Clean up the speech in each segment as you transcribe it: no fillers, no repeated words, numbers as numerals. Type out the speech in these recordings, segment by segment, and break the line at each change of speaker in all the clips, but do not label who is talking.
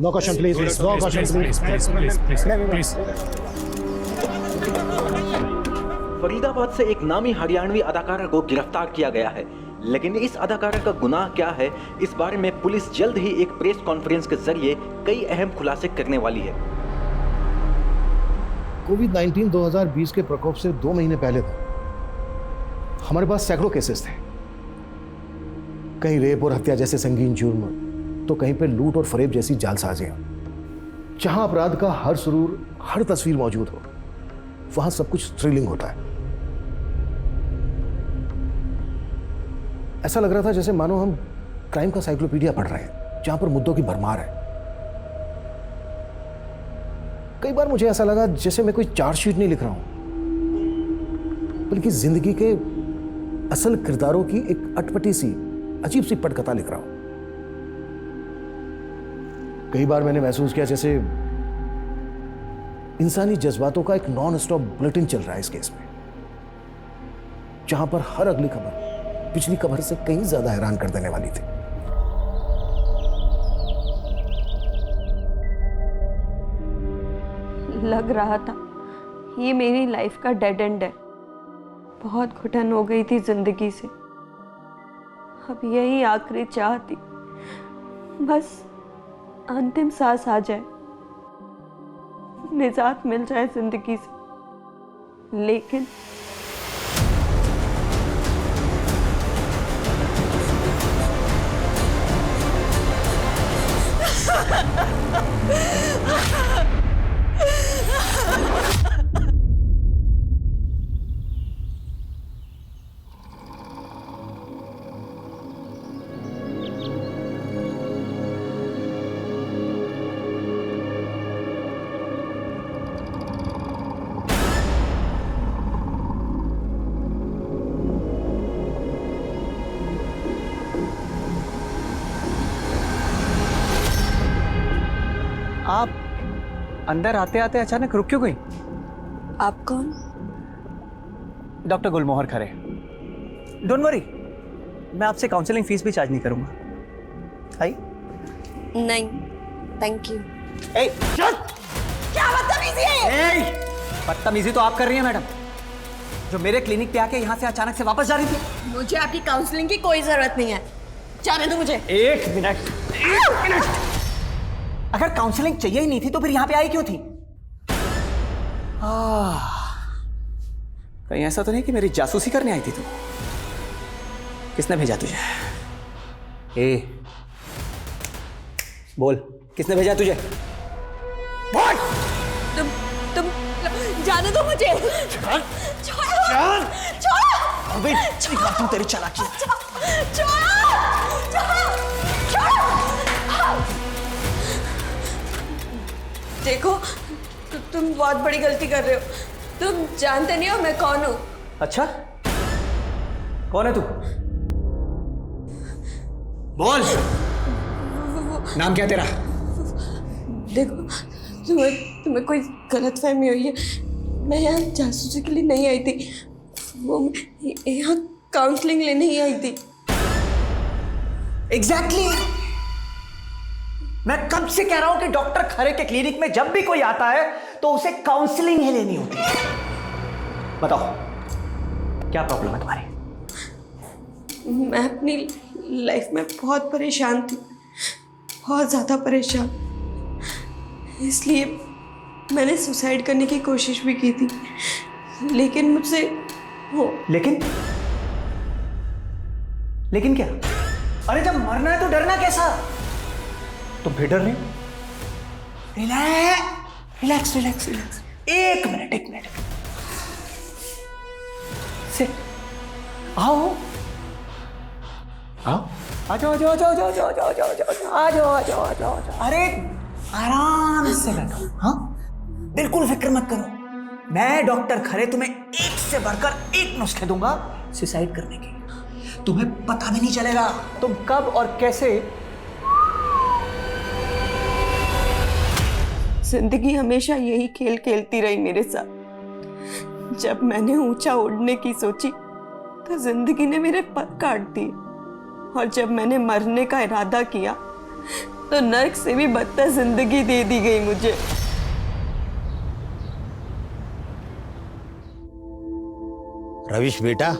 No question please, no question please.
Faridabad से एक नामी हरियाणवी अदाकारा को गिरफ्तार किया गया है, लेकिन इस अदाकारा का गुनाह क्या है, इस बारे में पुलिस जल्द ही एक प्रेस कॉन्फ्रेंस के जरिए कई अहम खुलासे करने वाली है।
कोविड-19 2020 के प्रकोप से 2 महीने पहले तक हमारे पास सैकड़ों केसेस थे। कहीं रेप और हत्या जैसे संगीन जुर्म, तो कहीं पे लूट और फरेब जैसी जालसाजियां। जहां अपराध का हर सुरूर, हर तस्वीर मौजूद हो, वहां सब कुछ थ्रिलिंग होता है। ऐसा लग रहा था जैसे मानो हम क्राइम का साइक्लोपीडिया पढ़ रहे हैं, जहां पर मुद्दों की भरमार है। कई बार मुझे ऐसा लगा जैसे मैं कोई चार्जशीट नहीं लिख रहा हूं, बल्कि जिंदगी के असल किरदारों की एक अटपटी सी, अजीब सी पटकथा लिख रहा हूं। कई बार मैंने महसूस किया जैसे इंसानी जज्बातों का एक नॉन स्टॉप बुलेटिन चल रहा है इस केस में, जहां पर हर अगली खबर पिछली खबर से कहीं ज्यादा हैरान कर देने वाली थी।
लग रहा था ये मेरी लाइफ का डेड एंड है। बहुत घुटन हो गई थी जिंदगी से। अब यही आखिरी चाह थी, बस अंतिम सांस आ जाए, निजात मिल जाए जिंदगी से। लेकिन
आप अंदर आते आते अचानक रुक क्यों गई?
आप कौन?
Doctor Gulmohar Khare. Don't worry, मैं आपसे काउंसलिंग फीस भी चार्ज नहीं करूंगा। आई?
नहीं, थैंक यू।
ए,
क्या बदतमीजी है?
बदतमीजी तो आप कर रही हैं मैडम, जो मेरे क्लिनिक पे आके यहाँ से अचानक से वापस जा रही थी।
मुझे आपकी काउंसलिंग की कोई जरूरत नहीं है, जाने दो मुझे।
एक मिनट। अगर काउंसलिंग चाहिए ही नहीं थी तो फिर यहाँ पे आई क्यों थी? कहीं ऐसा तो नहीं कि मेरी जासूसी करने आई थी तू? किसने भेजा तुझे? बोल, किसने भेजा तुझे? बोल!
तुम जाने दो मुझे। छोड़ो!
अबे दिखाता हूं तेरी चालाकी।
देखो, तुम बहुत बड़ी गलती कर रहे हो। तुम जानते नहीं हो मैं कौन हूँ।
अच्छा, कौन है तू? बोल, नाम क्या तेरा?
देखो, तुम्हें कोई गलतफहमी हुई है। मैं यहाँ जासूसी के लिए नहीं आई थी, वो यहाँ काउंसलिंग लेने ही आई थी।
एग्जैक्टली। मैं कब से कह रहा हूं कि डॉक्टर खरे के क्लिनिक में जब भी कोई आता है तो उसे काउंसलिंग ही लेनी होती है। बताओ, क्या प्रॉब्लम है तुम्हारी?
मैं अपनी लाइफ में बहुत परेशान थी, बहुत ज़्यादा परेशान। इसलिए मैंने सुसाइड करने की कोशिश भी की थी, लेकिन मुझसे
लेकिन क्या? अरे जब मरना है तो डरना कैसा? तुम फिर डर रहे हो? रिलैक्स। एक मिनट। सिट। आओ। आ जाओ। अरे आराम से बैठो। हाँ, बिल्कुल फिक्र मत करो। मैं डॉक्टर खरे तुम्हें एक से बढ़कर एक नुस्खे दूंगा सुसाइड करने के। तुम्हें पता भी नहीं चलेगा तुम कब और कैसे।
जिंदगी हमेशा यही खेल खेलती रही मेरे साथ। जब मैंने ऊंचा उड़ने की सोची तो जिंदगी ने मेरे पर काट दिए, और जब मैंने मरने का इरादा किया तो नर्क से भी बदतर जिंदगी दे दी गई मुझे।
रविश बेटा,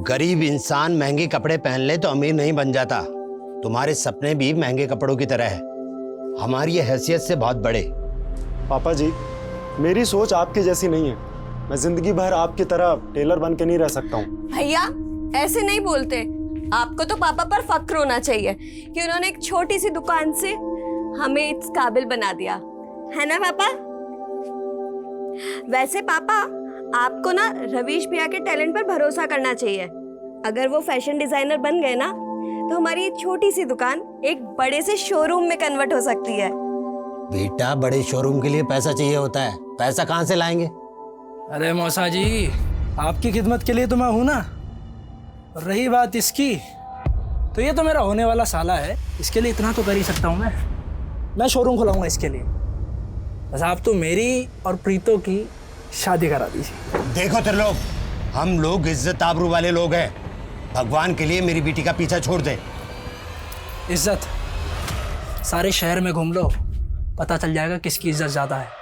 गरीब इंसान महंगे कपड़े पहन ले तो अमीर नहीं बन जाता। तुम्हारे सपने भी महंगे कपड़ों की तरह है, हमारी ये हैसियत से बहुत बड़े।
पापा जी, मेरी सोच आपकी जैसी नहीं है। मैं जिंदगी भर आपकी तरह टेलर बन के नहीं रह सकता हूँ।
भैया ऐसे नहीं बोलते। आपको तो पापा पर फक्र होना चाहिए कि उन्होंने एक छोटी सी दुकान से हमें इस काबिल बना दिया, है ना पापा? वैसे पापा, आपको ना रवीश भैया के टैलेंट पर भरोसा करना चाहिए। अगर वो फैशन डिजाइनर बन गए ना, तो हमारी ये छोटी सी दुकान एक बड़े से शोरूम में कन्वर्ट हो सकती है।
बेटा, बड़े शोरूम के लिए पैसा चाहिए होता है, पैसा कहाँ से लाएंगे?
अरे मौसा जी, आपकी खिदमत के लिए तो मैं हूं ना। और रही बात इसकी, तो ये तो मेरा होने वाला साला है, इसके लिए इतना तो कर ही सकता हूं मैं शोरूम खुलाऊंगा इसके लिए। बस आप तो मेरी और प्रीतो की शादी करा दीजिए।
देखो त्रिलोक, हम लोग इज्जत आबरू वाले लोग हैं। भगवान के लिए मेरी बेटी का पीछा छोड़ दे।
इज्जत सारे शहर में घूम लो, पता चल जाएगा किसकी इज्जत ज्यादा है।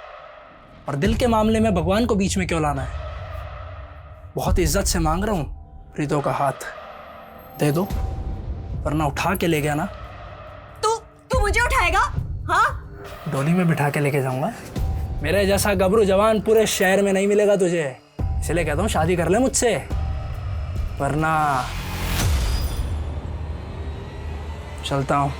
और दिल के मामले में भगवान को बीच में क्यों लाना है? बहुत इज्जत से मांग रहा हूं, प्रीतो का हाथ दे दो, वरना उठा के ले गया ना।
तू मुझे उठाएगा? हाँ,
डोली में बिठा के लेके जाऊंगा। मेरे जैसा गबरू जवान पूरे शहर में नहीं मिलेगा तुझे, इसलिए कहता हूँ शादी कर ले मुझसे, वरना चलता हूँ।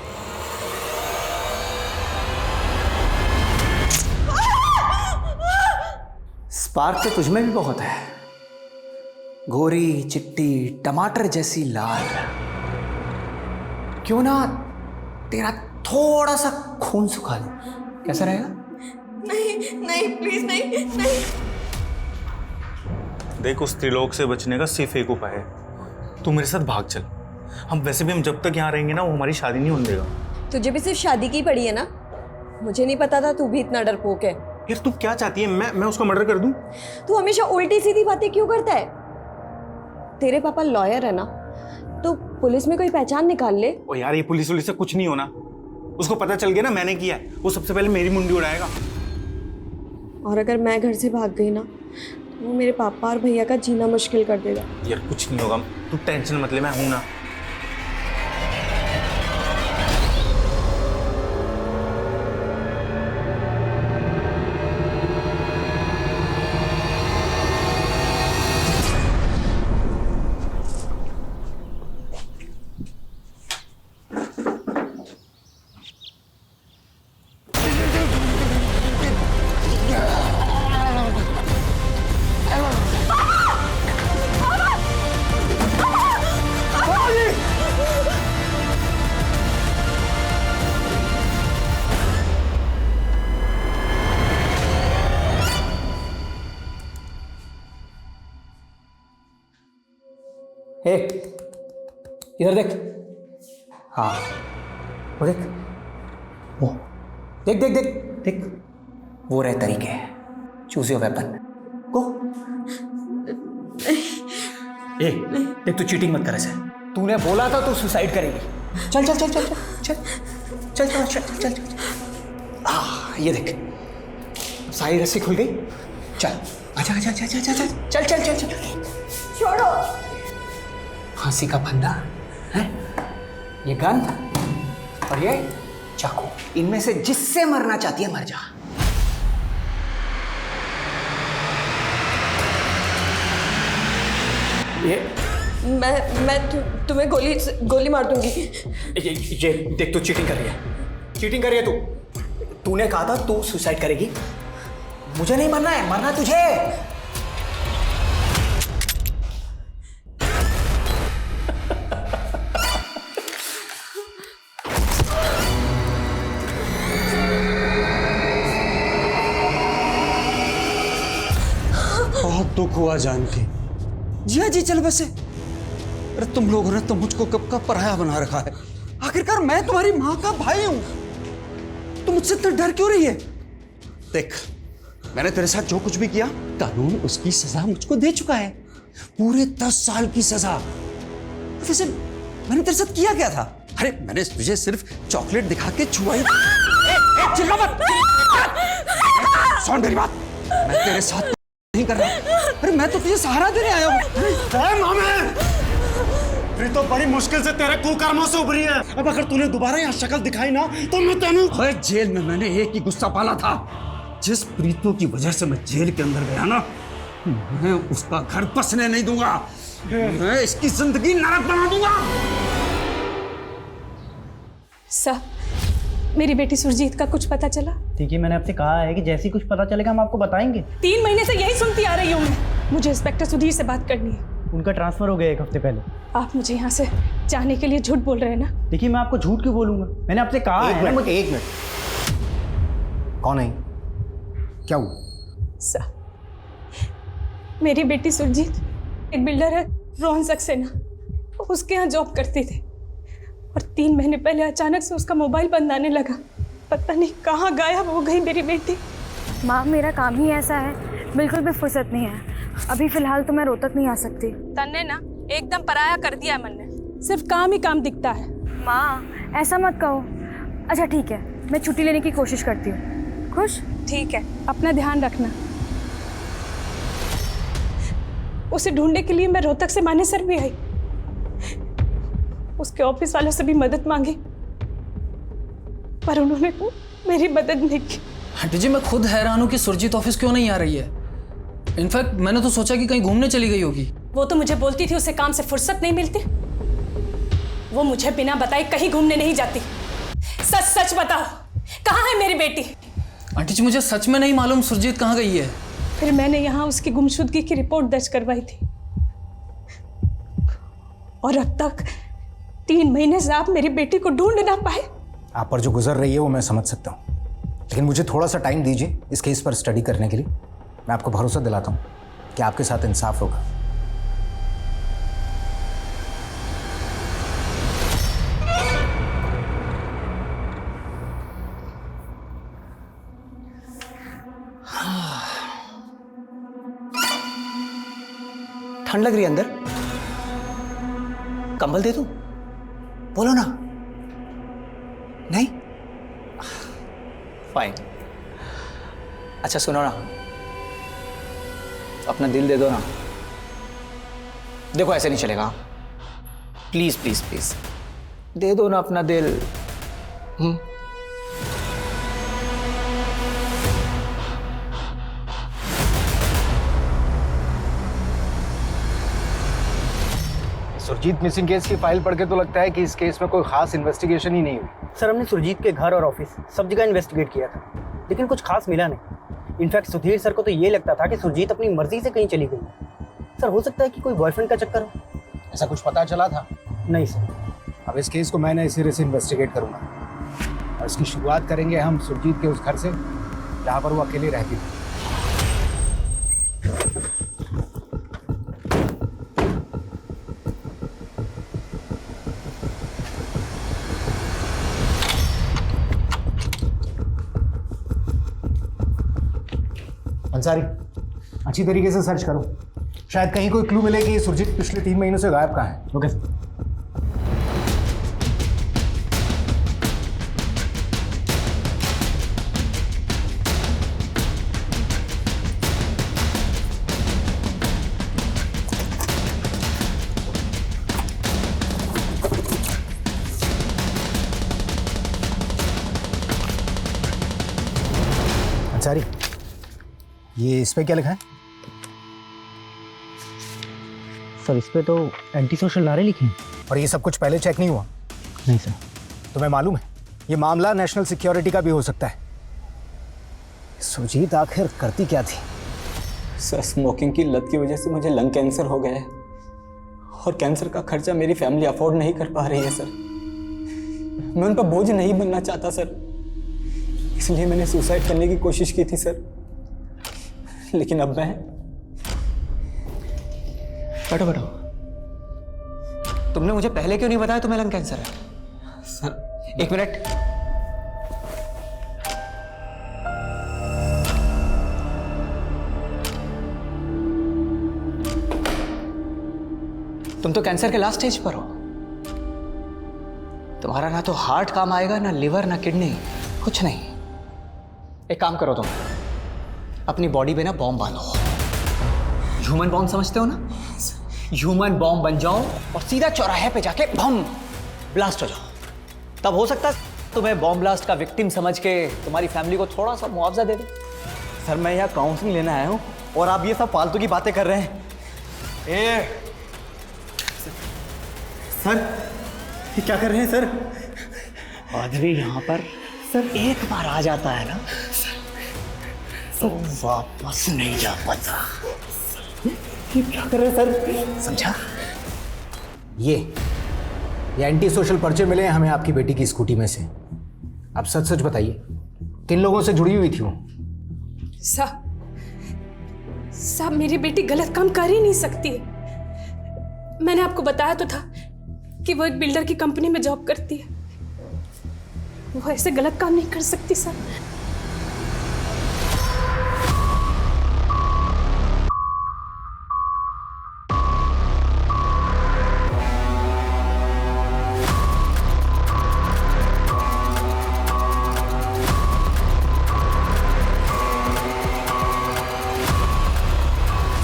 स्पार्क तो तुझमें भी बहुत है, गोरी चिट्टी टमाटर जैसी लाल। क्यों ना तेरा थोड़ा सा खून सुखा लूं, कैसा रहेगा?
नहीं नहीं, प्लीज नहीं नहीं।
देख, उस त्रिलोक से बचने का सिर्फ एक उपाय है, तू मेरे साथ भाग चल। वैसे भी हम जब तक यहाँ रहेंगे ना, वो हमारी शादी नहीं होने देगा।
तुझे भी सिर्फ शादी की पड़ी है ना? मुझे नहीं पता था तू भी इतना डरपोक है।
यार तू क्या चाहती है, मैं उसका मर्डर कर दूं?
तू हमेशा उल्टी सीधी बातें क्यों करता है? तेरे पापा लॉयर है ना, तो पुलिस में कोई पहचान निकाल ले।
ओ यार, ये पुलिस से कुछ नहीं होना। उसको पता चल गया ना मैंने किया है, वो सबसे पहले मेरी मुंडी उड़ाएगा।
और अगर मैं घर से भाग गई ना, तो वो मेरे पापा और भैया का जीना मुश्किल कर देगा।
यार कुछ नहीं होगा, तू टेंशन मत ले, मैं हूं ना।
ए, इधर देख। हाँ, वो देख, वो देख देख देख देख, वो रहे तरीके। चूज योर वेपन, गो। ए, देख, तू चीटिंग मत कर ऐसे। तूने बोला था तू सुसाइड करेगी। चल चल चल चल चल चल चल चल चल चल। ये देख, सारी रस्सी खुल गई। चल, अच्छा अच्छा अच्छा अच्छा चल चल चल चल चल।
छोड़ो।
फांसी का फंदा है, ये गन और ये चाकू, इनमें से जिससे मरना चाहती है मर जा। ये
मैं तुम्हें गोली मार दूंगी।
ये देख, तू चीटिंग कर रही है, चीटिंग कर रही है तूने कहा था तू सुसाइड करेगी। मुझे नहीं मरना है, मरना तुझे।
बहुत दुख हुआ जान के। जिया जी चल बसे। अरे तुम लोगों ने तो मुझको कब का पराया बना रखा है। आखिरकार मैं तुम्हारी माँ का भाई हूं, तुम मुझसे इतना डर क्यों रही है? देख, मैंने तेरे साथ जो कुछ भी किया, कानून उसकी सजा मुझको दे चुका है, पूरे 10 साल की सजा। वैसे मैंने तेरे साथ किया क्या था? अरे मैंने तुझे सिर्फ चॉकलेट दिखा के छुआई। चिल्ला मत। सुन मेरी बात, मैं तेरे साथ नहीं कर रहा। अरे मैं तो तुझे सहारा देने आया हूँ।
प्रीतो बड़ी मुश्किल से तेरे कुकर्मों से उभरी है। अब अगर तूने दोबारा यहाँ शक्ल दिखाई ना तो मैं तेनू।
अरे जेल में मैंने एक ही गुस्सा पाला था। जिस प्रीतो की वजह से मैं जेल के अंदर गया ना, मैं उसका घर बसने नहीं दूंगा। मैं इसकी जिंदगी नरक बना दूंगा।
सर, मेरी बेटी सुरजीत का कुछ पता चला?
देखिए, मैंने आपसे कहा है कि जैसे ही कुछ पता चलेगा हम आपको बताएंगे।
3 महीने से यही सुनती आ रही हूँ मैं। मुझे इंस्पेक्टर सुधीर से बात करनी है।
उनका ट्रांसफर हो गया 1 हफ्ते पहले।
आप मुझे यहाँ से जाने के लिए झूठ बोल रहे हैं ना?
देखिए, मैं आपको झूठ क्यों बोलूंगा? मैंने आपसे कहा
एक
है।
मिनट। कौन है? क्या हुआ?
सर, मेरी बेटी सुरजीत एक बिल्डर है रोहन सक्सेना, उसके यहाँ जॉब करती थी और 3 महीने पहले अचानक से उसका मोबाइल बंद आने लगा। पता नहीं कहाँ गायब हो गई मेरी बेटी।
माँ, मेरा काम ही ऐसा है, बिल्कुल भी फुर्सत नहीं है। अभी फिलहाल तो मैं रोहतक नहीं आ सकती।
तन्ने ना एकदम पराया कर दिया है मन ने, सिर्फ काम ही काम दिखता है।
माँ, ऐसा मत कहो। अच्छा ठीक है, मैं छुट्टी लेने की कोशिश करती हूँ। खुश?
ठीक है, अपना ध्यान रखना। उसे ढूंढने के लिए मैं रोहतक से मानेसर भी आई, उसके ऑफिस वालों से भी मदद मांगी, पर उन्होंने मेरी मदद नहीं की।
आंटी जी, मैं खुद हैरान हूँ कि सुरजीत ऑफिस क्यों नहीं आ रही है। इनफैक्ट मैंने तो सोचा कि कहीं घूमने चली गई होगी।
वो तो मुझे बोलती थी उसे काम से फुर्सत नहीं मिलती। वो मुझे बिना बताए कहीं घूमने नहीं जाती। सच सच बताओ, कहाँ है मेरी बेटी?
आंटी जी, मुझे सच में नहीं मालूम सुरजीत कहाँ गई है।
फिर मैंने यहाँ उसकी गुमशुदगी की रिपोर्ट दर्ज करवाई थी और अब तक 3 महीने से आप मेरी बेटी को ढूंढ ना पाए।
आप पर जो गुजर रही है वो मैं समझ सकता हूँ, लेकिन मुझे थोड़ा सा टाइम दीजिए इस केस पर स्टडी करने के लिए। मैं आपको भरोसा दिलाता हूँ कि आपके साथ इंसाफ होगा।
ठंड लग रही है अंदर, कंबल दे दूं? बोलो ना। नहीं? फाइन। अच्छा सुनो ना, अपना दिल दे दो ना। देखो ऐसे नहीं चलेगा, प्लीज प्लीज प्लीज दे दो ना अपना दिल।
सुरजीत मिसिंग केस की फाइल पढ़ के तो लगता है कि इस केस में कोई खास इन्वेस्टिगेशन ही नहीं हुई।
सर, हमने सुरजीत के घर और ऑफिस सब जगह इन्वेस्टिगेट किया था, लेकिन कुछ खास मिला नहीं। इनफैक्ट सुधीर सर को तो ये लगता था कि सुरजीत अपनी मर्जी से कहीं चली गई। सर, हो सकता है कि कोई बॉयफ्रेंड का चक्कर हो।
ऐसा कुछ पता चला था?
नहीं सर।
अब इस केस को मैं नए सिरे से इन्वेस्टिगेट करूंगा और इसकी शुरुआत करेंगे हम सुरजीत के उस घर से जहाँ पर वो अकेली रहती थी। अंसारी, अच्छी तरीके से सर्च करो, शायद कहीं कोई क्लू मिले कि सुरजीत पिछले 3 महीनों से गायब कहाँ है। Okay sir. अंसारी, ये इस पे क्या लिखा है?
सर, इस पे तो एंटी सोशल नारे लिखे हैं।
और ये सब कुछ पहले चेक नहीं हुआ?
नहीं सर।
तुम्हें मालूम है ये मामला नेशनल सिक्योरिटी का भी हो सकता है। सुरजीत आखिर करती क्या थी?
सर, स्मोकिंग की लत की वजह से मुझे लंग कैंसर हो गया है और कैंसर का खर्चा मेरी फैमिली अफोर्ड नहीं कर पा रही है सर। मैं उन पर बोझ नहीं बनना चाहता सर, इसलिए मैंने सुसाइड करने की कोशिश की थी सर। लेकिन अब मैं बैठो। तुमने मुझे पहले क्यों नहीं बताया तुम्हें लंग कैंसर है? Sir 1 minute. तुम तो कैंसर के लास्ट स्टेज पर हो। तुम्हारा ना तो हार्ट काम आएगा, ना लिवर, ना किडनी, कुछ नहीं। एक काम करो तुम, अपनी बॉडी पे ना बॉम्ब बांधो। ह्यूमन बॉम्ब समझते हो ना? ह्यूमन बॉम्ब बन जाओ और सीधा चौराहे पे जाके बम ब्लास्ट हो जाओ। तब हो सकता है तुम्हें बॉम्ब ब्लास्ट का विक्टिम समझ के तुम्हारी फैमिली को थोड़ा सा मुआवजा दे दे।
सर मैं यहाँ काउंसलिंग लेने आया हूँ और आप ये सब फालतू की बातें कर रहे हैं। सर ये क्या कर रहे हैं सर?
आदमी यहाँ पर सर एक बार आ जाता है ना तो वापस नहीं जा पाता।
ये क्या कर रहे हैं सर?
समझा?
ये एंटी सोशल पर्चे मिले हैं हमें आपकी बेटी की स्कूटी में से। आप सच सच बताइए, किन लोगों से जुड़ी हुई थी वो?
साहब मेरी बेटी गलत काम कर ही नहीं सकती। मैंने आपको बताया तो था कि वो एक बिल्डर की कंपनी में जॉब करती है। वो ऐसे गलत काम नहीं कर सकती साहब।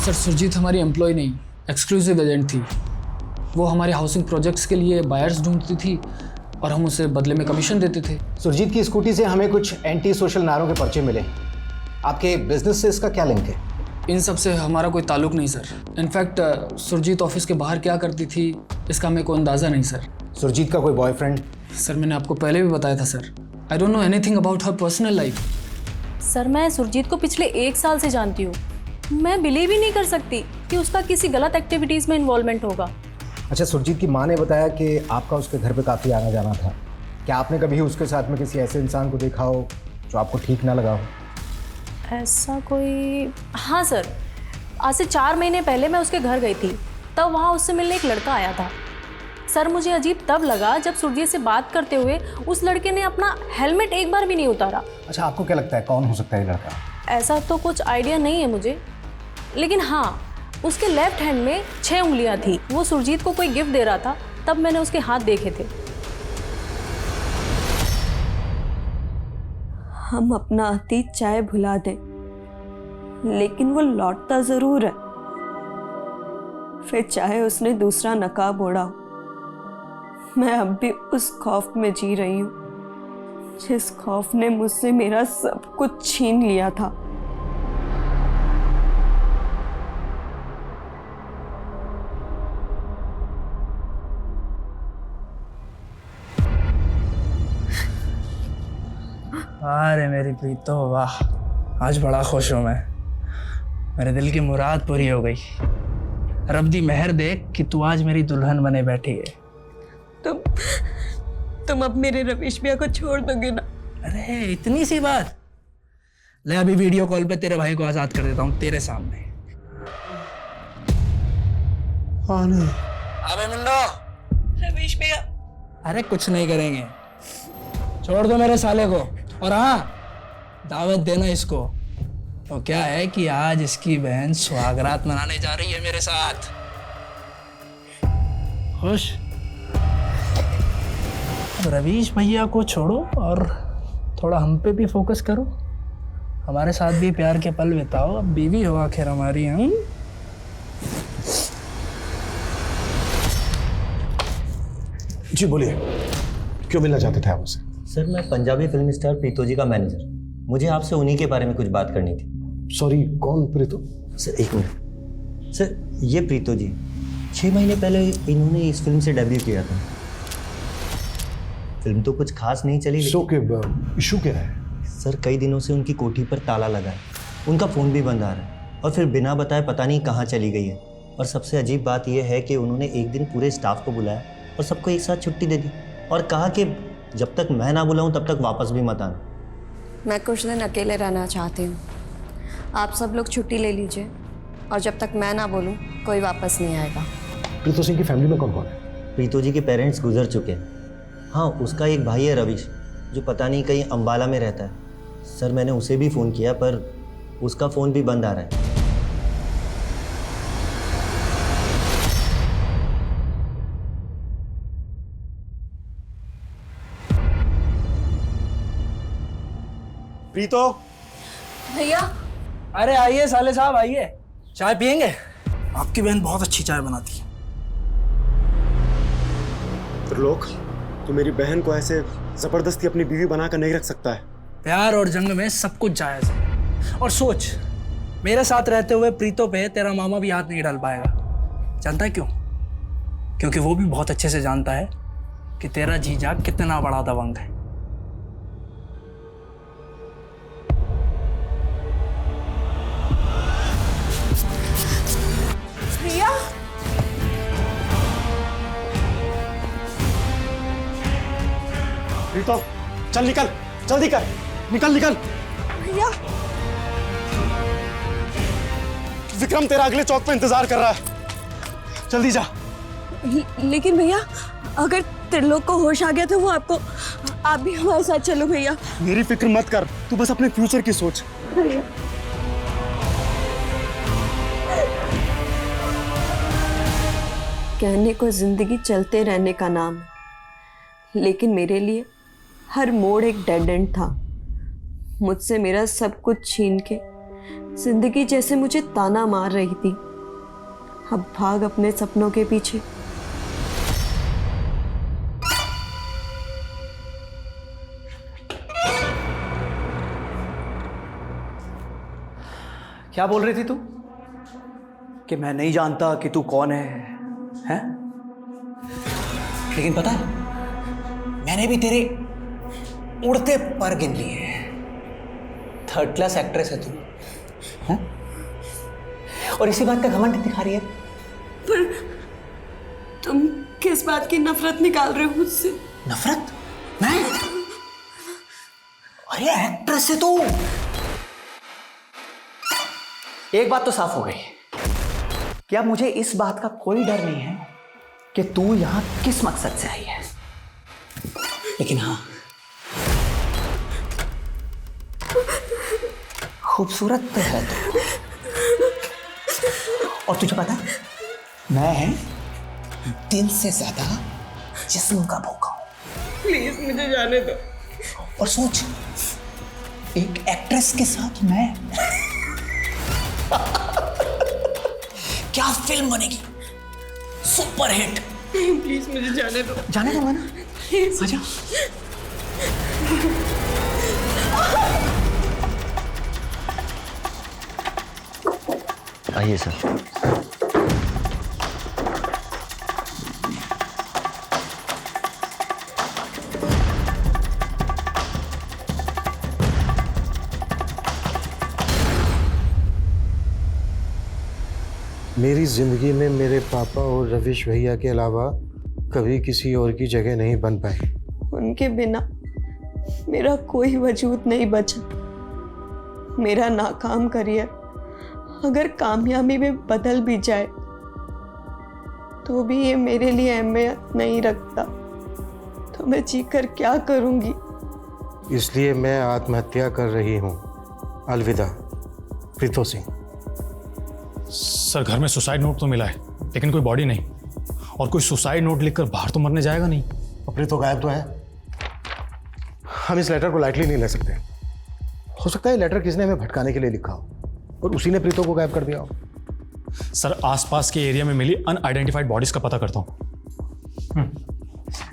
सर सुरजीत हमारी एम्प्लॉय नहीं, एक्सक्लूसिव एजेंट थी। वो हमारे हाउसिंग प्रोजेक्ट्स के लिए बायर्स ढूंढती थी और हम उसे बदले में कमीशन देते थे।
सुरजीत की स्कूटी से हमें कुछ एंटी सोशल नारों के पर्चे मिले। आपके बिजनेस से इसका क्या लिंक है?
इन सब से हमारा कोई ताल्लुक नहीं सर। इनफैक्ट सुरजीत ऑफिस के बाहर क्या करती थी इसका हमें कोई अंदाज़ा नहीं सर।
सुरजीत का कोई बॉयफ्रेंड?
सर मैंने आपको पहले भी बताया था sir, I don't know anything about her personal life.
Sir मैं सुरजीत को पिछले 1 साल से जानती हूँ। मैं बिलीव ही नहीं कर सकती कि उसका किसी गलत एक्टिविटीज़ में इन्वॉल्वमेंट होगा।
अच्छा, सुरजीत की माँ ने बताया कि आपका उसके घर पे काफ़ी आना जाना था। क्या आपने कभी उसके साथ में किसी ऐसे इंसान को देखा हो जो आपको ठीक ना लगा हो?
ऐसा कोई, हाँ सर, आज से 4 महीने पहले मैं उसके घर गई थी, तब वहाँ उससे मिलने एक लड़का आया था। सर मुझे अजीब तब लगा जब सुरजीत से बात करते हुए उस लड़के ने अपना हेलमेट एक बार भी नहीं उतारा।
अच्छा, आपको क्या लगता है कौन हो सकता है ये लड़का?
ऐसा तो कुछ आइडिया नहीं है मुझे, लेकिन हाँ उसके लेफ्ट हैंड में 6 उंगलियां थी। वो सुरजीत को कोई गिफ्ट दे रहा था, तब मैंने उसके हाथ देखे थे।
हम अपना अतीत चाहे भुला दें, लेकिन वो लौटता जरूर है। फिर चाहे उसने दूसरा नकाब ओढ़ा हो। मैं अब भी उस खौफ में जी रही हूँ जिस खौफ ने मुझसे मेरा सब कुछ छीन लिया था।
अरे मेरी प्रीतो, वाह, आज बड़ा खुश हूँ मैं। मेरे दिल की मुराद पूरी हो गई। रब दी मेहर देख कि तू आज मेरी दुल्हन बने बैठी है।
तुम अब मेरे रवीश भैया को छोड़ दोगे ना?
अरे इतनी सी बात। ले अभी वीडियो कॉल पे तेरे भाई को आजाद कर देता हूँ तेरे सामने। अबे मिंडो,
रवीश भैया।
अरे कुछ नहीं करेंगे, छोड़ दो मेरे साले को। और हाँ, दावत देना इसको। तो क्या है कि आज इसकी बहन सुहागरात मनाने जा रही है मेरे साथ। खुश? अब रवीश भैया को छोड़ो और थोड़ा हम पे भी फोकस करो। हमारे साथ भी प्यार के पल बिताओ। अब बीवी हो आखिर हमारी। हम
जी बोलिए, क्यों मिलना चाहते थे आप मुझसे?
सर मैं पंजाबी फिल्म स्टार प्रीतो जी का मैनेजर, मुझे आपसे उन्हीं के बारे में कुछ बात करनी थी।
सॉरी, कौन प्रीतो?
Sir 1 minute. सर ये प्रीतो जी 6 महीने पहले इन्होंने इस फिल्म से डेब्यू किया था। फिल्म तो कुछ खास नहीं चली।
इशू क्या है?
सर कई दिनों से उनकी कोठी पर ताला लगा है, उनका फ़ोन भी बंद आ रहा है और फिर बिना बताए पता नहीं कहाँ चली गई है। और सबसे अजीब बात यह है कि उन्होंने एक दिन पूरे स्टाफ को बुलाया और सबको एक साथ छुट्टी दे दी और कहा कि जब तक मैं ना बुलाऊं तब तक वापस भी मत आना।
मैं कुछ दिन अकेले रहना चाहती हूँ। आप सब लोग छुट्टी ले लीजिए और जब तक मैं ना बोलूँ कोई वापस नहीं आएगा।
प्रीतो सिंह की फैमिली में कौन कौन है?
प्रीतो जी के पेरेंट्स गुजर चुके हैं। हाँ, उसका एक भाई है रवीश, जो पता नहीं कहीं अंबाला में रहता है। सर मैंने उसे भी फ़ोन किया पर उसका फ़ोन भी बंद आ रहा है।
प्रीतो।
भैया।
अरे आइए साले साहब, आइए, चाय पियेंगे? आपकी बहन बहुत अच्छी चाय बनाती है।
त्रिलोक, तू मेरी बहन को ऐसे जबरदस्ती अपनी बीवी बनाकर नहीं रख सकता है।
प्यार और जंग में सब कुछ जायज है। और सोच, मेरे साथ रहते हुए प्रीतो पे तेरा मामा भी हाथ नहीं डाल पाएगा। जानता है क्यों? क्योंकि वो भी बहुत अच्छे से जानता है कि तेरा जीजा कितना बड़ा दबंग है।
भैया।
प्रीतो, चल निकल, जल्दी कर, निकल निकल।
भैया।
विक्रम तेरा अगले चौक पे इंतजार कर रहा है, जल्दी जा।
लेकिन भैया, अगर त्रिलोक को होश आ गया तो वो आपको, आप भी हमारे साथ चलो भैया।
मेरी फिक्र मत कर, तू बस अपने फ्यूचर की सोच।
कहने को जिंदगी चलते रहने का नाम है, लेकिन मेरे लिए हर मोड़ एक डेड एंड था। मुझसे मेरा सब कुछ छीन के जिंदगी जैसे मुझे ताना मार रही थी। अब भाग अपने सपनों के पीछे।
क्या बोल रही थी तू? कि मैं नहीं जानता कि तू कौन है, हैं? लेकिन पता है, मैंने भी तेरे उड़ते पर गिन लिए हैं। 3rd क्लास एक्ट्रेस है तू, हैं? और इसी बात का घमंड दिखा रही है।
पर तुम किस बात की नफरत निकाल रहे हो मुझसे?
नफरत? मैं? अरे एक्ट्रेस है तू। एक बात तो साफ हो गई कि अब मुझे इस बात का कोई डर नहीं है कि तू यहां किस मकसद से आई है। लेकिन हाँ, खूबसूरत तो है तू। और तुझे पता है, मैं दिल से ज्यादा जिस्म का भूखा हूं।
प्लीज मुझे जाने दो।
और सोच, एक एक्ट्रेस के साथ मैं क्या फिल्म बनेगी, सुपर हिट।
प्लीज मुझे जाने दो।
जाने दूंगा ना, आजा।
आइए सर।
मेरी जिंदगी में मेरे पापा और रविश भैया के अलावा कभी किसी और की जगह नहीं बन पाई।
उनके बिना मेरा कोई वजूद नहीं बचा। मेरा नाकाम करियर अगर कामयाबी में बदल भी जाए तो भी ये मेरे लिए अहमियत नहीं रखता। तो मैं जीकर क्या करूंगी?
इसलिए मैं आत्महत्या कर रही हूँ। अलविदा प्रीतो सिंह।
सर, घर में सुसाइड नोट तो मिला है, लेकिन कोई बॉडी नहीं। और कोई सुसाइड नोट लिखकर बाहर तो मरने जाएगा नहीं।
प्रीतो गायब तो है। हम इस लेटर को लाइटली नहीं ले सकते। हो सकता है लेटर किसने हमें भटकाने के लिए लिखा हो और उसी ने प्रीतो को गायब कर दिया हो।
सर, आसपास के एरिया में मिली अनआइडेंटिफाइड बॉडीज का पता करता हूँ।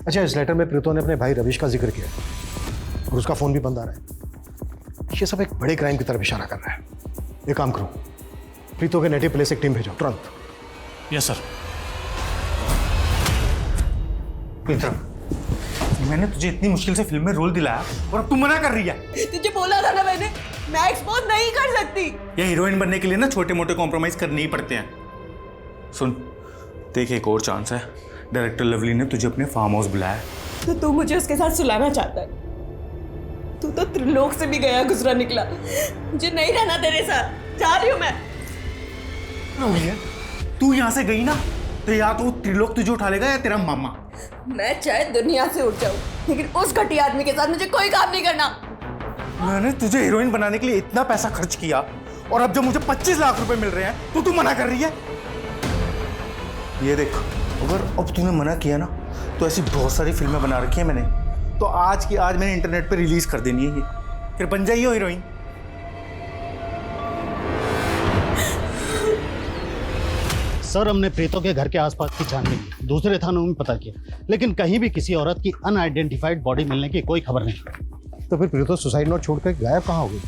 अच्छा, इस लेटर में प्रीतो ने अपने भाई रविश का जिक्र किया और उसका फोन भी बंद आ रहा है। ये सब एक बड़े क्राइम की तरफ इशारा कर रहा है। एक काम करो, प्रीतो के नेटिव प्लेस एक टीम भेजो तुरंत।
Yes sir.
विक्रम, मैंने तुझे इतनी मुश्किल से फिल्म में रोल दिलाया और अब तू मना कर रही है।
तुझे बोला था ना मैंने, मैं एक्सपोज नहीं कर सकती।
ये हीरोइन बनने के लिए ना छोटे मोटे कॉम्प्रोमाइज करने ही पड़ते हैं। सुन, देख, एक और चांस है। डायरेक्टर लवली ने तुझे अपने फार्म हाउस बुलाया।
तो तू मुझे उसके साथ सुलाना चाहता है? तू तो त्रिलोक से भी गया गुजरा निकला। मुझे नहीं रहना तेरे साथ, जा रही हूँ मैं।
तू यहाँ से गई ना तो या तो त्रिलोक तुझे उठा लेगा या तेरा मामा।
मैं चाहे दुनिया से उठ जाऊं, लेकिन उस घटिया आदमी के साथ मुझे कोई काम नहीं करना।
मैंने तुझे हीरोइन बनाने के लिए इतना पैसा खर्च किया और अब जब मुझे 25 लाख रुपए मिल रहे हैं तो तू मना कर रही है। ये देख, अगर अब तूने मना किया ना तो ऐसी बहुत सारी फिल्में बना रखी है मैंने, तो आज की आज मैंने इंटरनेट पे रिलीज कर देनी है ये। फिर बन जाइए हीरोइन।
सर, हमने प्रीतो के घर के आसपास की छानबीन की, दूसरे थानों में पता किया, लेकिन कहीं भी किसी औरत की अनआइडेंटिफाइड बॉडी मिलने की कोई खबर नहीं।
तो फिर प्रीतो सुसाइड नोट छोड़कर गायब कहाँ हो गई?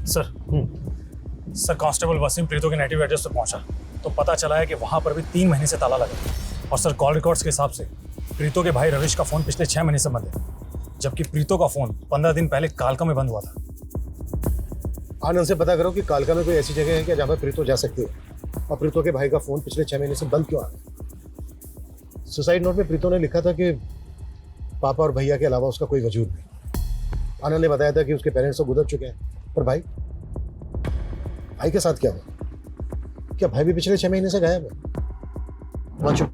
सर कांस्टेबल वसीम प्रीतो के नेटिव एड्रेस पर पहुंचा तो पता चला है कि वहां पर भी 3 महीने से ताला लगा। और सर कॉल रिकॉर्ड्स के हिसाब से प्रीतो के भाई रविश का फोन पिछले 6 महीने से बंद है, जबकि प्रीतो का फोन 15 दिन पहले कालका में बंद हुआ था।
आनंद से पता करो कि कालका में कोई ऐसी जगह है क्या जहाँ पर प्रीतो जा सकती है, और प्रीतो के भाई का फोन पिछले 6 महीने से बंद क्यों आ गया? सुसाइड नोट में प्रीतो ने लिखा था कि पापा और भैया के अलावा उसका कोई वजूद नहीं। आनंद ने बताया था कि उसके पेरेंट्स तो गुजर चुके हैं, पर भाई के साथ क्या हुआ? क्या भाई भी पिछले 6 महीने से गायब है? वाचो,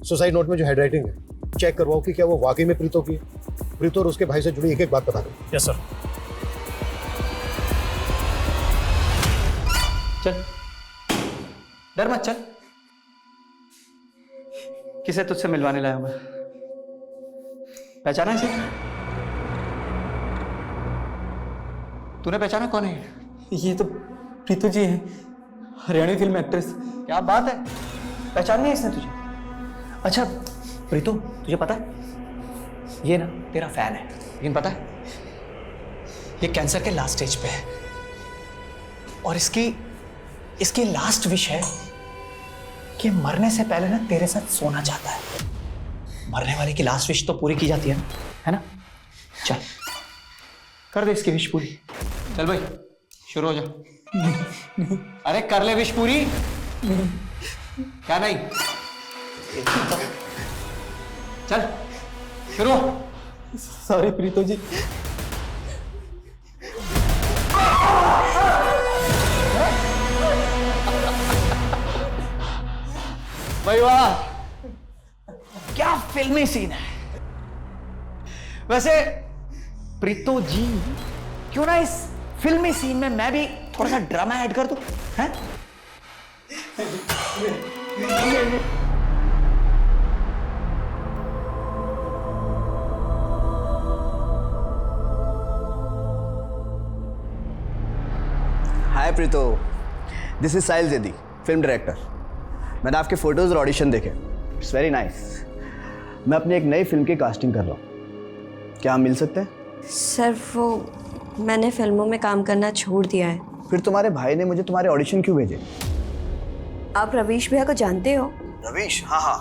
सुसाइड नोट में जो हैंडराइटिंग है चेक करवाओ कि क्या वो वाकई में प्रीतो की है। प्रीतो और उसके भाई से जुड़ी एक एक बात बता दो।
Yes sir.
चल, डर मत, चल। किसे तुझसे मिलवाने लाया हूं मैं? पहचाना इसे? तूने पहचाना कौन है? ये तो प्रीतो जी है, हरियाणवी फिल्म एक्ट्रेस। क्या बात है, पहचान नहीं है इसने तुझे? अच्छा प्रीतो, तुझे पता है ये ना तेरा फैन है, लेकिन पता है ये कैंसर के लास्ट स्टेज पे है और इसकी लास्ट विश है कि मरने से पहले ना तेरे साथ सोना चाहता है। मरने वाले की लास्ट विश तो पूरी की जाती है ना? चल कर दे इसकी विश पूरी। चल भाई शुरू हो जा। अरे कर ले विश पूरी। क्या नहीं? चल शुरू। सॉरी प्रीतो जी। भाई वाह, क्या फिल्मी सीन है। वैसे प्रीतो जी, क्यों ना इस फिल्मी सीन में मैं भी थोड़ा सा ड्रामा ऐड कर दूं, हैं?
Hi Preeto, this is Sahil Zaidi, film director. मैंने आपके फोटोज और ऑडिशन देखे, इट्स वेरी नाइस। मैं अपनी एक नई फिल्म की कास्टिंग कर रहा हूँ, क्या हम मिल सकते हैं?
सर वो मैंने फिल्मों में काम करना छोड़ दिया है।
फिर तुम्हारे भाई ने मुझे तुम्हारे ऑडिशन क्यों भेजे?
आप रवीश भैया को जानते हो?
रवीश? हाँ,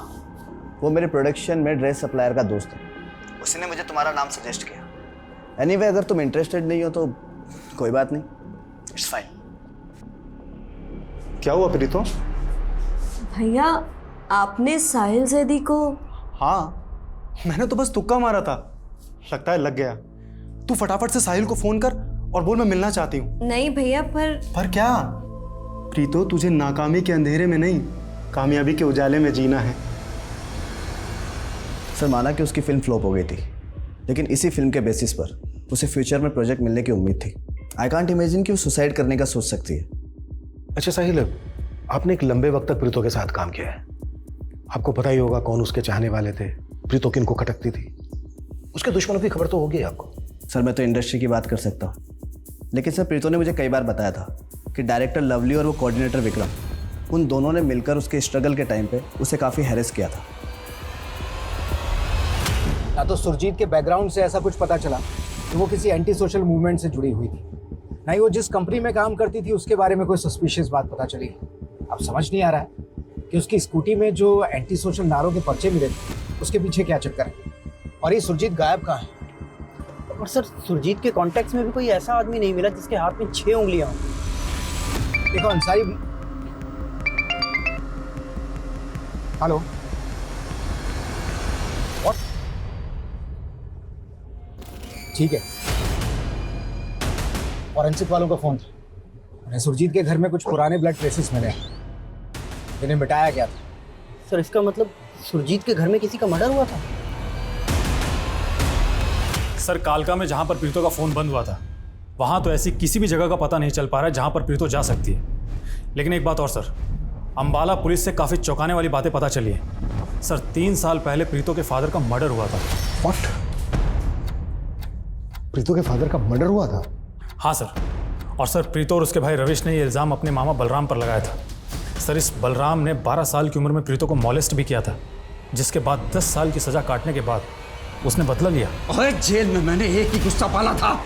वो मेरे प्रोडक्शन में ड्रेस सप्लायर का दोस्त है, उसने मुझे तुम्हारा नाम सजेस्ट किया। एनीवे, अगर तुम इंटरेस्टेड नहीं हो तो कोई बात नहीं, इट्स फाइन।
क्या हुआ प्रीतो?
भैया आपने साहिल जैदी को?
हाँ, मैंने तो बस तुक्का मारा था, लगता है लग गया। तू फटाफट से साहिल को फोन कर और बोल मैं मिलना चाहती हूँ।
नहीं भैया, पर
क्या? प्रीतो, तुझे नाकामी के अंधेरे में नहीं, कामयाबी के उजाले में जीना है।
सर माना कि उसकी फिल्म फ्लॉप हो गई थी, लेकिन इसी फिल्म के बेसिस पर उसे फ्यूचर में प्रोजेक्ट मिलने की उम्मीद थी। आई कांट इमेजिन कि वो सुसाइड करने का सोच सकती है।
अच्छा साहिल, आपने एक लंबे वक्त तक प्रीतो के साथ काम किया है, आपको पता ही होगा कौन उसके चाहने वाले थे, प्रीतो किनको खटकती थी, उसके दुश्मनों की खबर तो होगी आपको।
सर मैं तो इंडस्ट्री की बात कर सकता हूँ, लेकिन सर प्रीतो ने मुझे कई बार बताया था कि डायरेक्टर लवली और वो कोऑर्डिनेटर विक्रम, उन दोनों ने मिलकर उसके स्ट्रगल के टाइम पे उसे काफ़ी हैरेस किया था।
ना तो सुरजीत के बैकग्राउंड से ऐसा कुछ पता चला कि वो किसी एंटी सोशल मूवमेंट से जुड़ी हुई थी, ना ही वो जिस कंपनी में काम करती थी उसके बारे में कोई सस्पिशियस बात पता चली। अब समझ नहीं आ रहा है कि उसकी स्कूटी में जो एंटी सोशल नारों के पर्चे मिले थे उसके पीछे क्या चक्कर है, और ये सुरजीत गायब कहाँ है।
और सर सुरजीत के कॉन्टेक्ट्स में भी कोई ऐसा आदमी नहीं मिला जिसके हाथ में 6 उंगलियां हों।
देखो अंसारी भी। Hello, what? ठीक है, फॉरेंसिक वालों का फोन था, उन्हें सुरजीत के घर में कुछ पुराने ब्लड ट्रेसेस मिले, जिन्हें मिटाया गया था।
सर इसका मतलब सुरजीत के घर में किसी का मर्डर हुआ था?
सर कालका में जहां पर प्रीतो का फोन बंद हुआ था, वहां तो ऐसी किसी भी जगह का पता नहीं चल पा रहा है जहां पर प्रीतो जा सकती है। लेकिन एक बात और सर, अंबाला पुलिस से काफी चौंकाने वाली बातें पता चली है। सर 3 साल पहले प्रीतो के फादर का मर्डर हुआ था।
व्हाट? प्रीतो के फादर का मर्डर हुआ था?
हाँ सर, और सर प्रीतो और उसके भाई रविश ने ये इल्ज़ाम अपने मामा बलराम पर लगाया था। सर इस बलराम ने 12 साल की उम्र में प्रीतो को मॉलेस्ट भी किया था, जिसके बाद 10 साल की सज़ा काटने के बाद उसने बदला लिया।
अरे जेल में मैंने एक ही गुस्सा पाला था,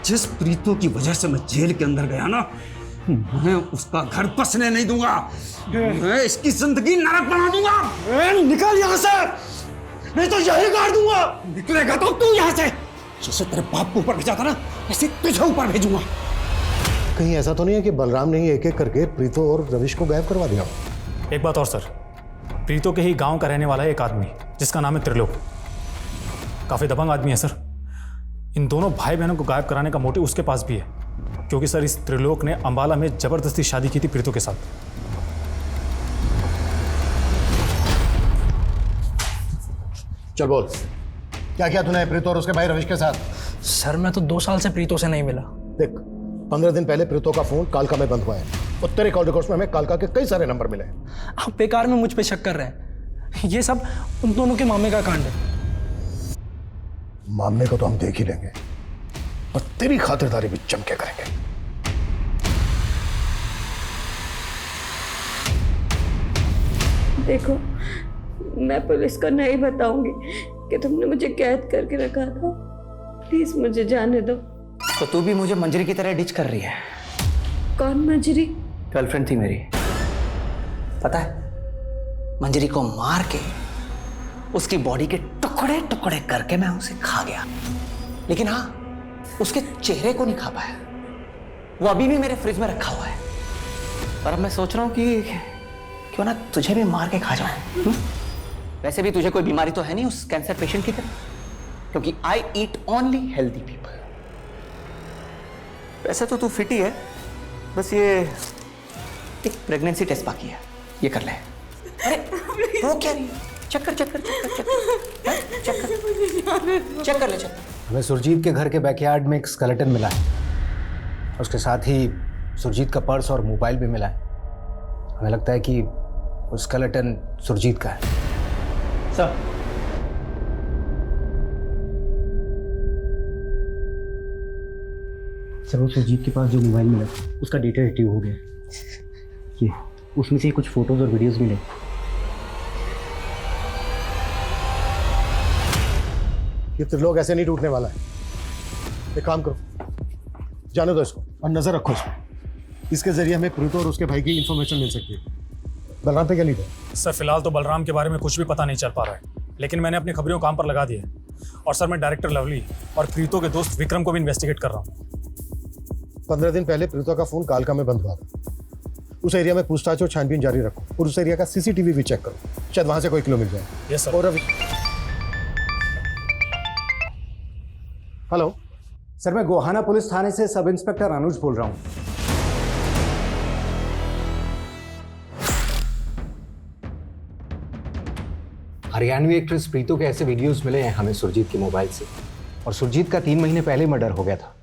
जिस प्रीतो की वजह से मैं जेल के अंदर गया ना, मैं उसका घर बसने नहीं दूंगा, मैं इसकी जिंदगी नरक बना दूंगा। निकल यहाँ से, नहीं तो यही गाड़ दूंगा। निकलेगा तो तू यहाँ से। जैसे तेरे बाप को ऊपर भेजा था ना, ऐसे तुझे ऊपर भेजूंगा।
कहीं ऐसा तो नहीं है कि बलराम ने ही एक एक करके प्रीतो और रविश को गायब करवा दिया?
एक बात और सर, प्रीतो के ही गांव का रहने वाला है एक आदमी जिसका नाम है त्रिलोक। काफ़ी दबंग आदमी है सर। इन दोनों भाई बहनों को गायब कराने का मोटिव उसके पास भी है, क्योंकि सर इस त्रिलोक ने अंबाला में जबरदस्ती शादी की थी प्रीतो के साथ।
चल बोल, क्या किया तूने प्रीतो और उसके भाई रविश के साथ?
सर मैं तो 2 साल से प्रीतो से नहीं मिला।
देख, 15 दिन पहले प्रीतो का फोन कालका में बंद हुआ है और तेरे कॉल रिकॉर्ड्स में हमें कालका के कई सारे नंबर मिले।
आप बेकार में मुझ पे शक कर रहे हैं। ये सब उन दोनों के मामे का कांड है।
मामले को तो हम देख ही लेंगे और तेरी खातिरदारी भी जम के करेंगे।
देखो, मैं पुलिस को नहीं बताऊंगी कि तुमने मुझे कैद करके रखा था। प्लीज मुझे जाने दो।
तो तू भी मुझे मंजरी की तरह डिच कर रही है?
कौन मंजरी?
गर्लफ्रेंड थी मेरी, पता है? मंजरी को मार के उसकी बॉडी के टुकड़े टुकड़े करके मैं उसे खा गया, लेकिन हाँ, उसके चेहरे को नहीं खा पाया। वो अभी भी मेरे फ्रिज में रखा हुआ है। और अब मैं सोच रहा हूँ कि क्यों ना तुझे भी मार के खा जाऊं। वैसे भी तुझे कोई बीमारी तो है नहीं उस कैंसर पेशेंट की तरह, क्योंकि आई ईट ओनली हेल्दी पीपल। वैसे तो तू फिट ही है, बस ये एक प्रेगनेंसी टेस्ट बाकी है, ये कर ले। अरे वो क्या रही है? चेक कर चेक कर चेक कर चेक कर चेक कर ले चेक।
हमें सुरजीत के घर के बैकयार्ड में एक स्केलेटन मिला है। उसके साथ ही सुरजीत का पर्स और मोबाइल भी मिला है। हमें लगता है कि वो स्केलेटन सुरजीत का है।
सर,
सर वो सुरजीत के पास जो मोबाइल मिला उसका डेटा रिट्रीव हो गया। ये उसमें से कुछ फोटोज और वीडियोस मिले।
ये त्रिलोक ऐसे नहीं टूटने वाला है। एक काम करो, जाने दो इसको और नजर रखो इसको। इसके जरिए हमें प्रीतो और उसके भाई की इंफॉर्मेशन मिल सकती है। बलराम पे क्या लीड है?
सर फिलहाल तो बलराम के बारे में कुछ भी पता नहीं चल पा रहा है, लेकिन मैंने अपनी खबरों काम पर लगा दिए। और सर मैं डायरेक्टर लवली और प्रीतो के दोस्त विक्रम को भी इन्वेस्टिगेट कर रहा हूँ।
15 दिन पहले प्रीतो का फोन कालका में बंद हुआ था। उस एरिया में पूछताछ और छानबीन जारी रखो और उस एरिया का सीसीटीवी भी चेक करो, शायद वहां से कोई क्लू मिल जाए।
Yes sir.
और अभी हेलो
सर, मैं गोहाना पुलिस थाने से सब इंस्पेक्टर अनुज बोल रहा हूँ। हरियाणवी एक्ट्रेस प्रीतो के ऐसे वीडियोस मिले हैं हमें सुरजीत के मोबाइल से, और सुरजीत का 3 महीने पहले मर्डर हो गया था।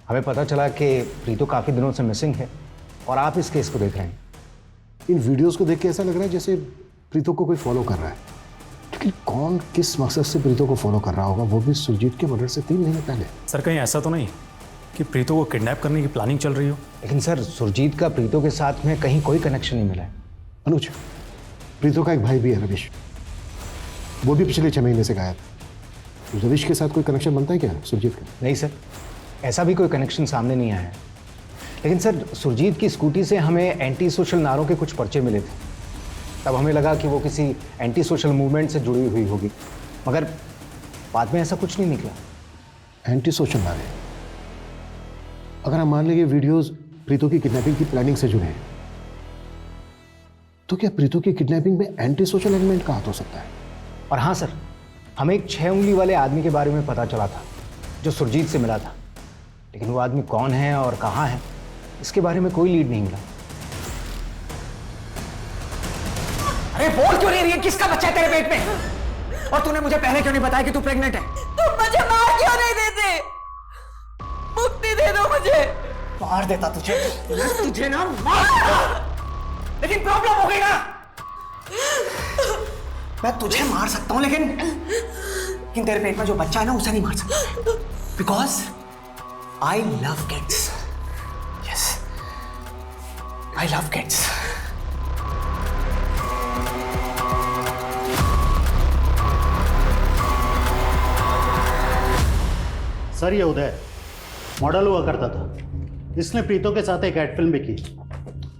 हमें पता चला कि प्रीतो काफ़ी दिनों से मिसिंग है और आप इस केस को देख रहे हैं।
इन वीडियोस को देख के ऐसा लग रहा है जैसे प्रीतो को कोई फॉलो कर रहा है, लेकिन कौन किस मकसद से प्रीतो को फॉलो कर रहा होगा, वो भी सुरजीत के मर्डर से 3 महीने पहले।
सर कहीं ऐसा तो नहीं कि प्रीतो को किडनैप करने की प्लानिंग चल रही हो?
लेकिन सर, सुरजीत का प्रीतो के साथ में कहीं कोई कनेक्शन नहीं मिला है।
अनुज, प्रीतो का एक भाई भी है रविश, वो भी पिछले 6 महीने से गायब है। रविश के साथ कोई कनेक्शन बनता है क्या सुरजीत का?
नहीं सर, ऐसा भी कोई कनेक्शन सामने नहीं आया है। लेकिन सर, सुरजीत की स्कूटी से हमें एंटी सोशल नारों के कुछ पर्चे मिले थे। तब हमें लगा कि वो किसी एंटी सोशल मूवमेंट से जुड़ी हुई होगी, मगर बाद में ऐसा कुछ नहीं निकला।
एंटी सोशल नारे? अगर हम मान लें ये वीडियोस प्रीतो की किडनैपिंग की प्लानिंग से जुड़े हैं, तो क्या प्रीतो की किडनैपिंग में एंटी सोशल एलिमेंट का हाथ हो सकता है?
और हाँ सर, हमें एक 6 उंगली वाले आदमी के बारे में पता चला था जो सुरजीत से मिला था, लेकिन वो आदमी कौन है और कहाँ है, इसके बारे में कोई लीड नहीं मिला। अरे बोल क्यों नहीं रही है? किसका बच्चा है तेरे पेट में? और तूने मुझे पहले क्यों नहीं बताया कि तू प्रेग्नेंट है?
तुम मुझे मार क्यों नहीं देते? मुक्ति दे दो मुझे।
मार देता तुझे, तुझे ना मार देता। लेकिन प्रॉब्लम हो गई ना, मैं तुझे मार सकता हूं, लेकिन तेरे पेट में जो बच्चा है ना, उसे नहीं मार सकता। Because I love kids. Yes, I love kids.
Sir ये उदय मॉडल हुआ करता था. इसने प्रीतो के साथ एक एड फिल्म भी की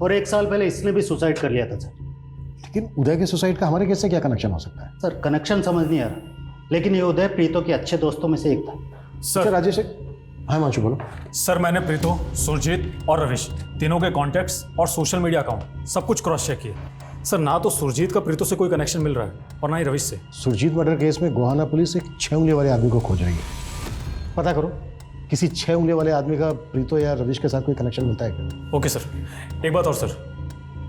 और 1 साल पहले इसने भी सुसाइड कर लिया था सर.
लेकिन उदय के सुसाइड का हमारे केस से क्या कनेक्शन हो सकता है?
सर कनेक्शन समझ नहीं आ रहा, लेकिन ये उदय प्रीतो के अच्छे दोस्तों में से एक था.
सर
राजेश, हाँ मांशु बोलो.
सर मैंने प्रीतो, सुरजीत और रविश तीनों के कॉन्टैक्ट्स और सोशल मीडिया अकाउंट सब कुछ क्रॉस चेक किया. सर ना तो सुरजीत का प्रीतो से कोई कनेक्शन मिल रहा है और ना ही रविश से.
सुरजीत मर्डर केस में गोहाना पुलिस एक 6 उंगली वाले आदमी को खोज रही है. पता करो किसी 6 उंगली वाले आदमी का प्रीतो या रविश के साथ कोई कनेक्शन मिलता है क्या?
Okay sir. एक बात और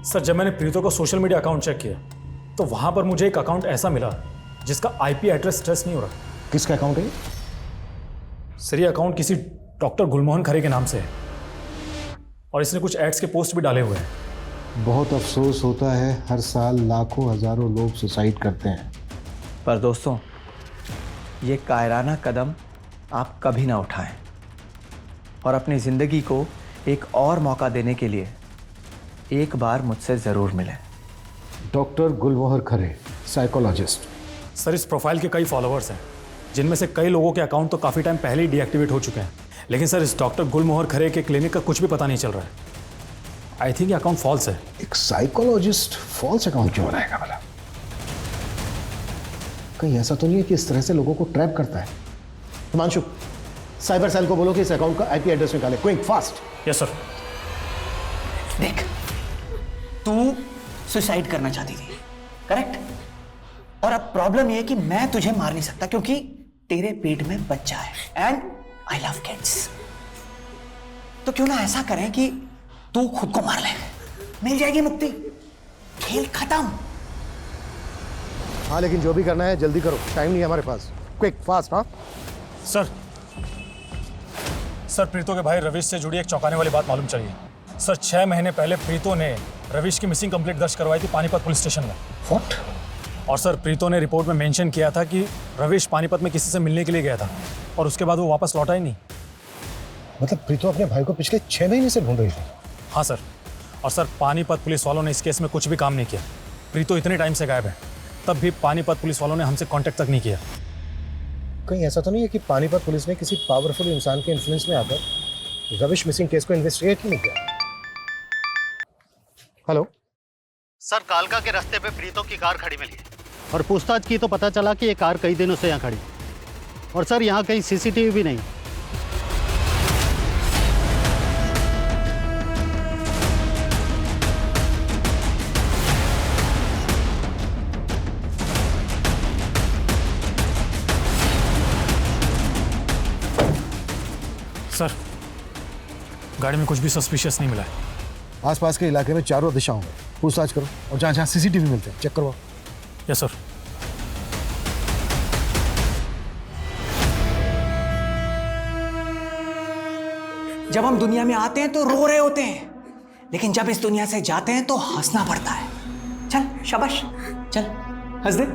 सर जब मैंने प्रीतो का सोशल मीडिया अकाउंट चेक किया तो वहां पर मुझे एक अकाउंट ऐसा मिला जिसका आईपी एड्रेस ट्रेस नहीं हो रहा.
किसका अकाउंट है?
सर ये अकाउंट किसी डॉक्टर गुलमोहन खरे के नाम से है और इसने कुछ एड्स के पोस्ट भी डाले हुए हैं.
बहुत अफसोस होता है, हर साल लाखों हजारों लोग सुसाइड करते हैं.
पर दोस्तों, ये कायराना कदम आप कभी ना उठाएं और अपनी ज़िंदगी को एक और मौका देने के लिए एक बार मुझसे ज़रूर मिलें.
डॉक्टर गुलमोहर खरे, साइकोलॉजिस्ट.
सर इस प्रोफाइल के कई फॉलोअर्स हैं जिनमें से कई लोगों के अकाउंट तो काफ़ी टाइम पहले ही डीएक्टिवेट हो चुके हैं. लेकिन सर इस डॉक्टर गुलमोहर खरे के क्लिनिक का कुछ भी पता नहीं चल रहा है. आई थिंक ये अकाउंट फॉल्स है.
एक साइकोलॉजिस्ट फॉल्स अकाउंट क्यों बनाएगा भला? कहीं ऐसा तो नहीं है कि इस तरह से लोगों को ट्रैप करता है? हिमांशु, साइबर सेल को बोलो कि इस अकाउंट का आईपी एड्रेस निकाले. Quick, fast.
Yes sir.
देख, तू सुसाइड करना चाहती थी, करेक्ट? और अब प्रॉब्लम यह है कि मैं तुझे मार नहीं सकता क्योंकि तेरे पेट में बच्चा है एंड आई लव किड्स. तो क्यों ना ऐसा करें कि तू खुद को मार ले, मिल जाएगी मुक्ति, खेल खत्म.
हाँ लेकिन जो भी करना है जल्दी करो, टाइम नहीं है हमारे पास. Quick, fast. हाँ
सर प्रीतो के भाई रविश से जुड़ी एक चौंकाने वाली बात मालूम चली है. सर 6 महीने पहले प्रीतो ने रविश की मिसिंग कंप्लेंट दर्ज करवाई थी पानीपत पुलिस स्टेशन में.
व्हाट?
और सर प्रीतो ने रिपोर्ट में मेंशन किया था कि रविश पानीपत में किसी से मिलने के लिए गया था और उसके बाद वो वापस लौटा ही नहीं.
मतलब प्रीतो अपने भाई को पिछले 6 महीने से ढूंढ रही थी?
हाँ सर. और सर पानीपत पुलिस वालों ने इस केस में कुछ भी काम नहीं किया. प्रीतो इतने टाइम से गायब है, तब भी पानीपत पुलिस वालों ने हमसे कांटेक्ट तक नहीं किया.
कहीं ऐसा तो नहीं है कि पानीपत पुलिस ने किसी पावरफुल इंसान के इन्फ्लुएंस में आकर रविश मिसिंग केस को इन्वेस्टिगेट ही नहीं किया? हेलो
सर, कालका के रास्ते पे प्रीतो की कार खड़ी मिली है और पूछताछ की तो पता चला कि ये कार कई दिनों से यहाँ खड़ी. और सर यहाँ कहीं सीसीटीवी भी नहीं.
सर गाड़ी में कुछ भी सस्पिशियस नहीं मिला है.
आसपास के इलाके में चारों दिशाओं में पूछताछ करो और जहाँ जहाँ सीसीटीवी मिलते हैं चेक करवाओ.
Yes sir.
जब हम दुनिया में आते हैं तो रो रहे होते हैं, लेकिन जब इस दुनिया से जाते हैं तो हंसना पड़ता है. चल शाबाश, चल हंस दे.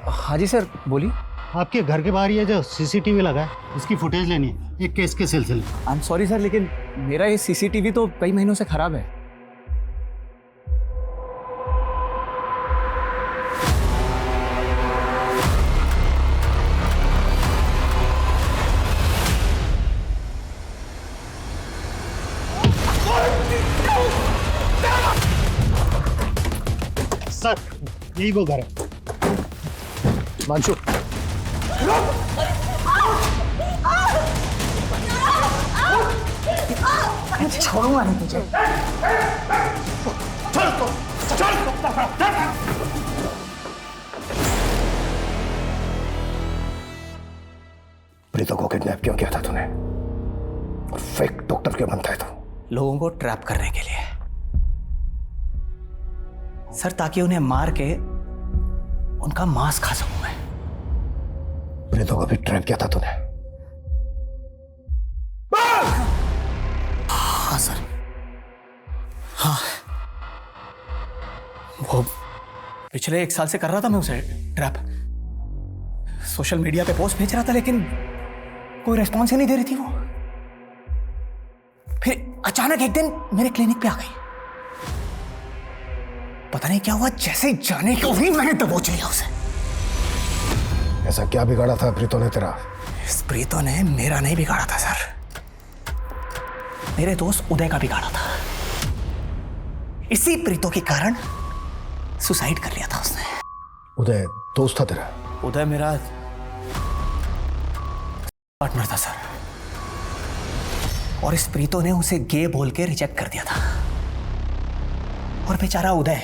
हाँ जी सर, बोलिए.
आपके घर के बाहर ये जो सीसीटीवी लगा है, इसकी फुटेज लेनी है एक केस के सिलसिले.
आई एम सॉरी सर, लेकिन मेरा ये सीसीटीवी तो कई महीनों से खराब है.
सर यही वो घर है.
मांशु,
छोड़ूंगा नहीं तुझे.
प्रीतो को किडनैप क्यों किया था तूने? और फेक डॉक्टर क्यों बनता है तू?
लोगों को ट्रैप करने के लिए सर, ताकि उन्हें मार के उनका मांस खा सकूं मैं.
प्रीतो को भी ट्रैप किया था तूने?
पिछले 1 साल से कर रहा था मैं उसे ट्रैप। सोशल मीडिया पे पोस्ट भेज रहा था लेकिन कोई रेस्पॉन्स ही नहीं दे रही थी वो। फिर अचानक एक दिन मेरे क्लिनिक पे आ गई। पता नहीं क्या हुआ, जैसे ही जाने को ही मैंने दबोच लिया उसे।
ऐसा क्या बिगाड़ा था प्रीतो ने तेरा?
इस प्रीतो ने मेरा नहीं बिगाड़ा था सर, मेरे दोस्त उदय का बिगाड़ा था। इसी प्रीतो के कारण सुसाइड कर लिया था उसने।
उदय दोस्त था तेरा?
उदय मेरा पार्टनर था सर, और इस प्रीतो ने उसे गे बोल के रिजेक्ट कर दिया था, और बेचारा उदय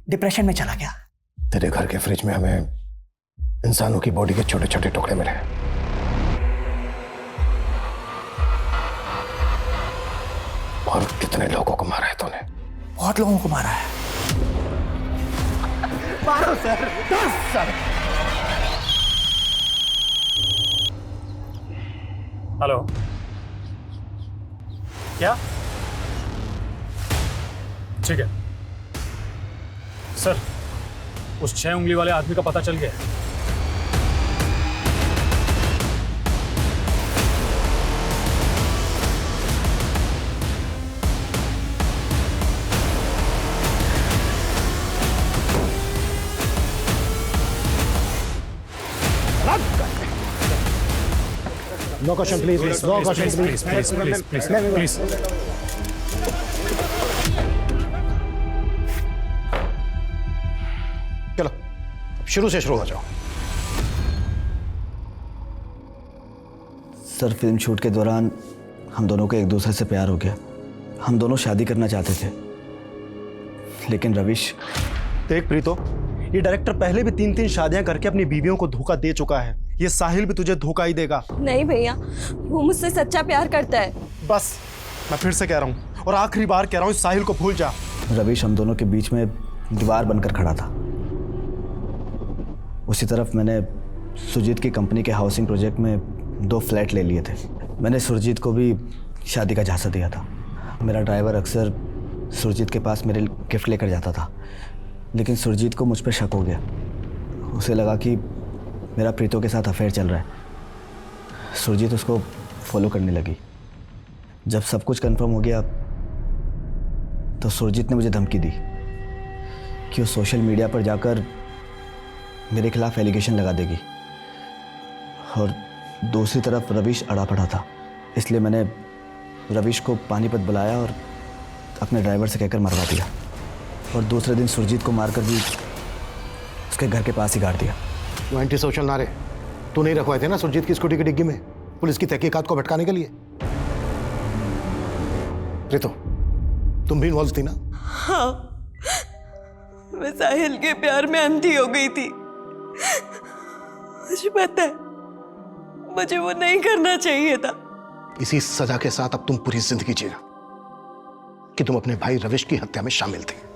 डिप्रेशन में चला गया।
तेरे घर के फ्रिज में हमें इंसानों की बॉडी के छोटे छोटे टुकड़े मिले। और कितने लोगों को मारा है तूने?
बहुत लोगों को मारा है।
मारो सर, 10 सर।
हेलो, क्या? ठीक है सर, उस 6 उंगली वाले आदमी का पता चल गया है।
No question, please. No question, please.
Please.
चलो शुरू से शुरू हो जाओ।
सर, फिल्म शूट के दौरान हम दोनों को एक दूसरे से प्यार हो गया। हम दोनों शादी करना चाहते थे, लेकिन रविश।
देख प्रीतो, ये डायरेक्टर पहले भी 3-3 शादियां करके अपनी बीवियों को धोखा दे चुका है। ये साहिल भी तुझे धोखा ही देगा।
नहीं भैया, वो मुझसे सच्चा प्यार करता है।
बस मैं फिर से कह रहा हूँ और आखिरी बार कह रहा हूँ, इस साहिल को भूल जा।
रविश हम दोनों के बीच में दीवार बनकर खड़ा था। उसी तरफ मैंने सुरजीत की कंपनी के हाउसिंग प्रोजेक्ट में 2 फ्लैट ले लिए थे। मैंने सुरजीत को भी शादी का झांसा दिया था। मेरा ड्राइवर अक्सर सुरजीत के पास मेरे गिफ्ट लेकर जाता था, लेकिन सुरजीत को मुझ पर शक हो गया। उसे लगा कि मेरा प्रीतो के साथ अफेयर चल रहा है। सुरजीत उसको फॉलो करने लगी। जब सब कुछ कंफर्म हो गया तो सुरजीत ने मुझे धमकी दी कि वो सोशल मीडिया पर जाकर मेरे खिलाफ एलिगेशन लगा देगी। और दूसरी तरफ रविश अड़ा पड़ा था, इसलिए मैंने रविश को पानीपत बुलाया और अपने ड्राइवर से कहकर मरवा दिया। और दूसरे दिन सुरजीत को मारकर भी उसके घर के पास ही गाड़ दिया।
वो एंटी सोशल नारे तू नहीं रखवाए थे ना सुरजीत की स्कूटी की डिग्गी में, पुलिस की तहकीकात को भटकाने के लिए? प्रीतो, तुम भी इन्वॉल्व थी ना?
हाँ, मैं साहिल के प्यार में अंधी हो गई थी। मुझे पता है, मुझे वो नहीं करना चाहिए था।
इसी सजा के साथ अब तुम पूरी जिंदगी जी रहे कि तुम अपने भाई रविश की हत्या में शामिल थे।